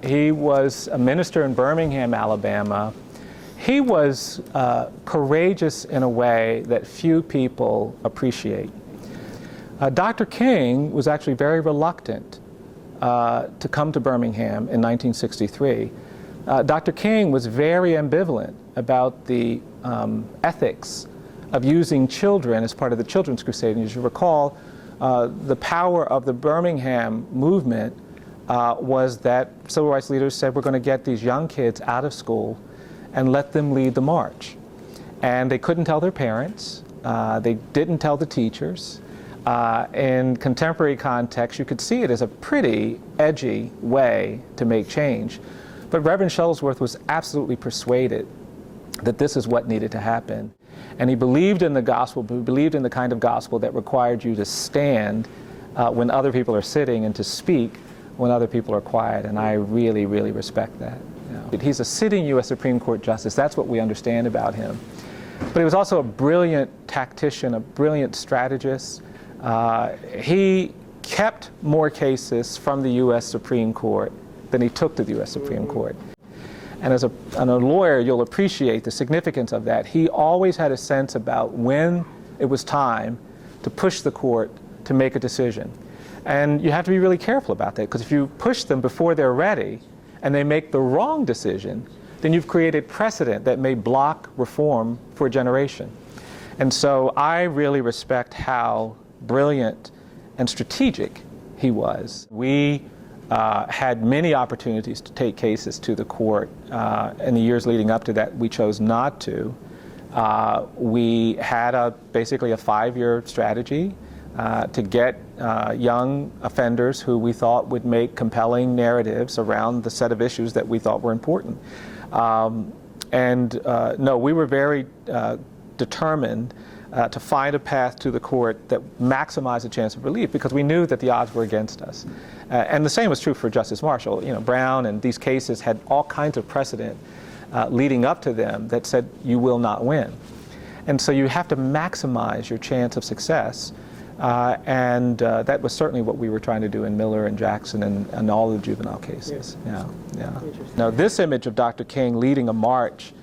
He was a minister in Birmingham, Alabama. He was courageous in a way that few people appreciate. Dr. King was actually very reluctant to come to Birmingham in 1963. Dr. King was very ambivalent about the ethics of using children as part of the Children's Crusade. And as you recall, the power of the Birmingham movement was that civil rights leaders said, we're going to get these young kids out of school and let them lead the march. And they couldn't tell their parents. They didn't tell the teachers. In contemporary context, you could see it as a pretty edgy way to make change. But Reverend Shuttlesworth was absolutely persuaded that this is what needed to happen. And he believed in the gospel, but he believed in the kind of gospel that required you to stand when other people are sitting and to speak when other people are quiet. And I really, really respect that. You know. He's a sitting U.S. Supreme Court justice. That's what we understand about him. But he was also a brilliant tactician, a brilliant strategist. He kept more cases from the U.S. Supreme Court than he took to the U.S. Supreme Court. And as a lawyer, you'll appreciate the significance of that. He always had a sense about when it was time to push the court to make a decision. And you have to be really careful about that, because if you push them before they're ready and they make the wrong decision, then you've created precedent that may block reform for a generation. And so I really respect how brilliant and strategic he was. We had many opportunities to take cases to the court. In the years leading up to that, we chose not to. We had basically a 5-year strategy to get young offenders who we thought would make compelling narratives around the set of issues that we thought were important. No, we were very determined to find a path to the court that maximized the chance of relief, because we knew that the odds were against us. And the same was true for Justice Marshall. You know, Brown and these cases had all kinds of precedent leading up to them that said you will not win. And so you have to maximize your chance of success. That was certainly what we were trying to do in Miller and Jackson and all the juvenile cases. Yeah. Now, this image of Dr. King leading a march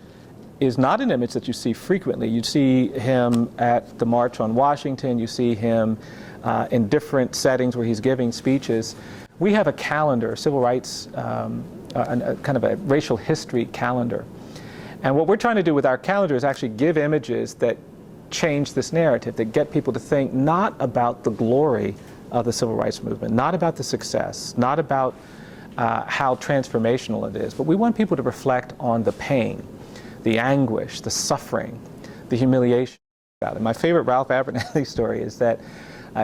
is not an image that you see frequently. You see him at the March on Washington. You see him in different settings where he's giving speeches. We have a calendar, civil rights, kind of a racial history calendar. And what we're trying to do with our calendar is actually give images that change this narrative, that get people to think not about the glory of the civil rights movement, not about the success, not about how transformational it is, but we want people to reflect on the pain, the anguish, the suffering, the humiliation about it. My favorite Ralph Abernathy story is that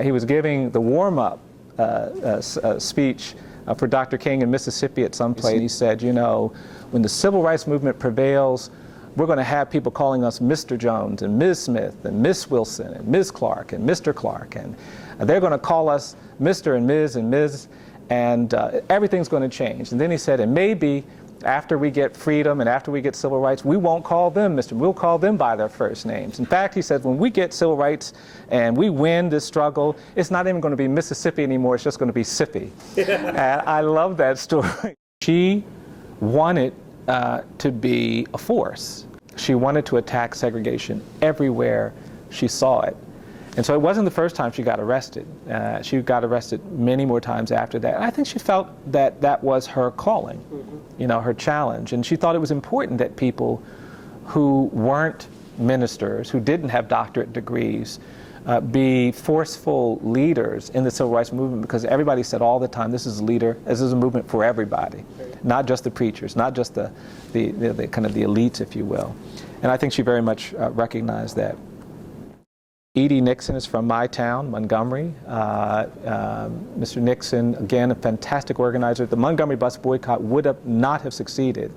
he was giving the warm-up speech for Dr. King in Mississippi at some place. He said, you know, when the civil rights movement prevails, we're going to have people calling us Mr. Jones and Ms. Smith and Miss Wilson and Ms. Clark and Mr. Clark. And they're going to call us Mr. and Ms. and Ms. And everything's going to change. And then he said, and maybe after we get freedom and after we get civil rights, we won't call them Mr. We'll call them by their first names. In fact, he said, when we get civil rights and we win this struggle, it's not even going to be Mississippi anymore, it's just going to be Sippy. And I love that story. She wanted to be a force. She wanted to attack segregation everywhere she saw it. And so it wasn't the first time she got arrested. She got arrested many more times after that. And I think she felt that that was her calling, you know, her challenge. And she thought it was important that people who weren't ministers, who didn't have doctorate degrees, be forceful leaders in the civil rights movement, because everybody said all the time, this is a movement for everybody, not just the preachers, not just the kind of the elites, if you will. And I think she very much recognized that. E.D. Nixon is from my town, Montgomery. Mr. Nixon, again, a fantastic organizer. The Montgomery bus boycott would not have succeeded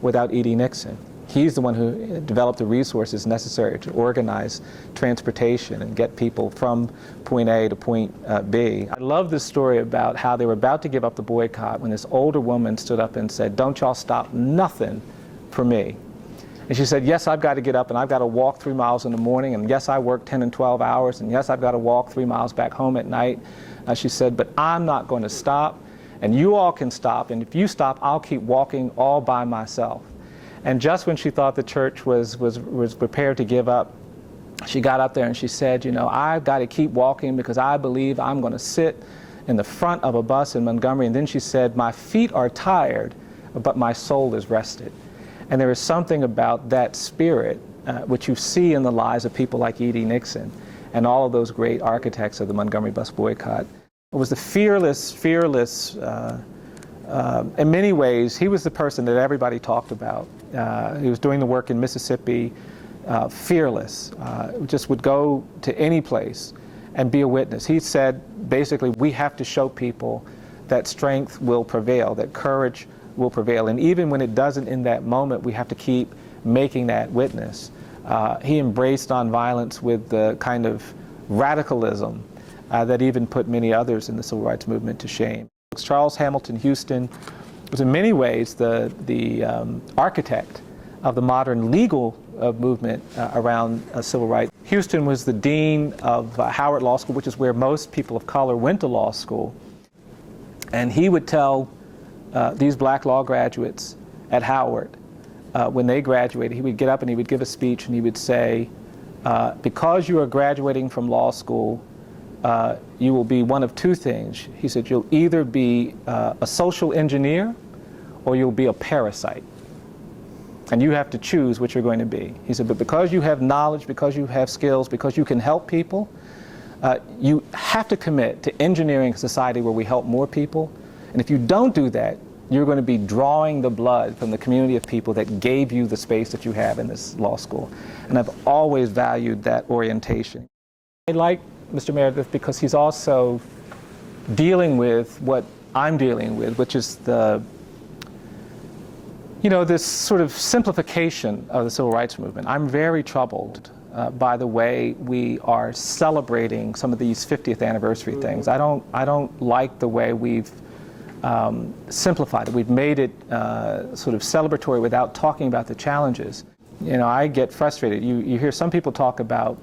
without E.D. Nixon. He's the one who developed the resources necessary to organize transportation and get people from point A to point B. I love this story about how they were about to give up the boycott when this older woman stood up and said, "Don't y'all stop nothing for me." And she said, yes, I've got to get up and I've got to walk 3 miles in the morning, and yes, I work 10 and 12 hours, and yes, I've got to walk 3 miles back home at night. She said, but I'm not going to stop, and you all can stop, and if you stop, I'll keep walking all by myself. And just when she thought the church was prepared to give up, she got up there and she said, you know, I've got to keep walking because I believe I'm going to sit in the front of a bus in Montgomery. And then she said, my feet are tired, but my soul is rested. And there is something about that spirit, which you see in the lives of people like E.D. Nixon and all of those great architects of the Montgomery bus boycott. It was the fearless, in many ways, he was the person that everybody talked about. He was doing the work in Mississippi, fearless, just would go to any place and be a witness. He said, basically, we have to show people that strength will prevail, that courage will prevail. And even when it doesn't in that moment, we have to keep making that witness. He embraced nonviolence with the kind of radicalism that even put many others in the civil rights movement to shame. Charles Hamilton Houston was in many ways the architect of the modern legal movement around civil rights. Houston was the dean of Howard Law School, which is where most people of color went to law school. And he would tell these black law graduates at Howard, when they graduated, he would get up and he would give a speech and he would say, because you are graduating from law school, you will be one of two things. He said, you'll either be a social engineer or you'll be a parasite. And you have to choose what you're going to be. He said, but because you have knowledge, because you have skills, because you can help people, you have to commit to engineering a society where we help more people. And if you don't do that, you're going to be drawing the blood from the community of people that gave you the space that you have in this law school. And I've always valued that orientation. I like Mr. Meredith because he's also dealing with what I'm dealing with, which is this sort of simplification of the civil rights movement. I'm very troubled by the way we are celebrating some of these 50th anniversary things. I don't like the way we've simplified it. We've made it sort of celebratory without talking about the challenges. You know, I get frustrated. You hear some people talk about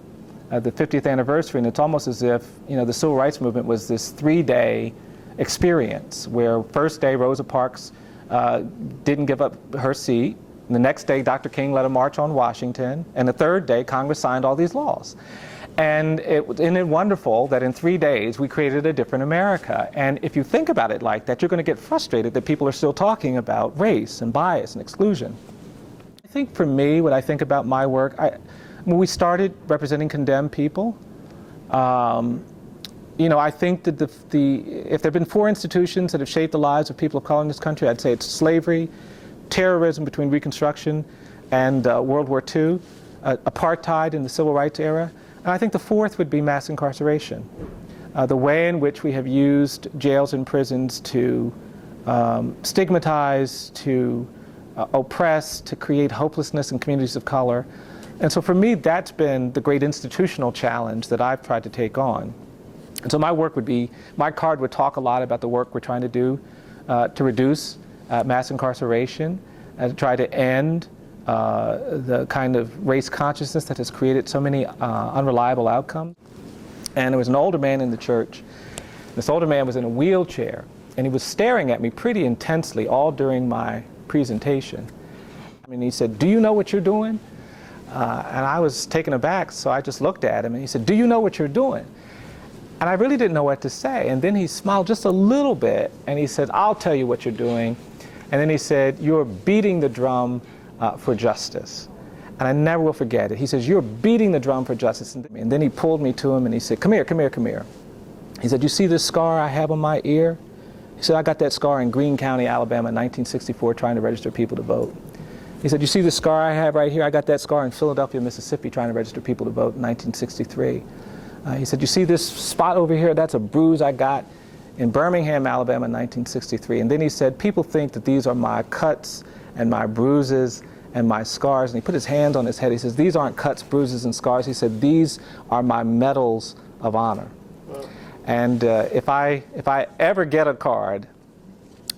the 50th anniversary, and it's almost as if, you know, the civil rights movement was this 3-day experience where first day Rosa Parks didn't give up her seat, and the next day Dr. King led a march on Washington, and the third day Congress signed all these laws. And isn't it wonderful that in 3 days we created a different America? And if you think about it like that, you're going to get frustrated that people are still talking about race and bias and exclusion. I think for me, what I think about my work, when we started representing condemned people, you know, I think that if there have been 4 institutions that have shaped the lives of people of color in this country, I'd say it's slavery, terrorism between Reconstruction and World War II, apartheid in the civil rights era, and I think the 4th would be mass incarceration. The way in which we have used jails and prisons to stigmatize, to oppress, to create hopelessness in communities of color. And so for me, that's been the great institutional challenge that I've tried to take on. And so my card would talk a lot about the work we're trying to do to reduce mass incarceration, and to try to end the kind of race consciousness that has created so many unreliable outcomes. And there was an older man in the church. This older man was in a wheelchair, and he was staring at me pretty intensely all during my presentation. I mean, he said, "Do you know what you're doing?" And I was taken aback, so I just looked at him, and he said, "Do you know what you're doing?" And I really didn't know what to say. And then he smiled just a little bit, and he said, "I'll tell you what you're doing." And then he said, "You're beating the drum for justice." And I never will forget it. He says, "You're beating the drum for justice." And then he pulled me to him and he said, "Come here, come here, come here." He said, "You see this scar I have on my ear?" He said, "I got that scar in Greene County, Alabama in 1964 trying to register people to vote." He said, "You see the scar I have right here? I got that scar in Philadelphia, Mississippi trying to register people to vote in 1963. He said, "You see this spot over here? That's a bruise I got in Birmingham, Alabama in 1963. And then he said, "People think that these are my cuts and my bruises and my scars." And he put his hand on his head. He says, "These aren't cuts, bruises, and scars." He said, "These are my medals of honor." Wow. And if I ever get a card,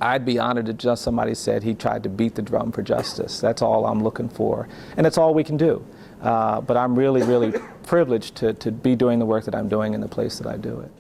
I'd be honored that just somebody said he tried to beat the drum for justice. That's all I'm looking for. And that's all we can do. But I'm really, really privileged to be doing the work that I'm doing in the place that I do it.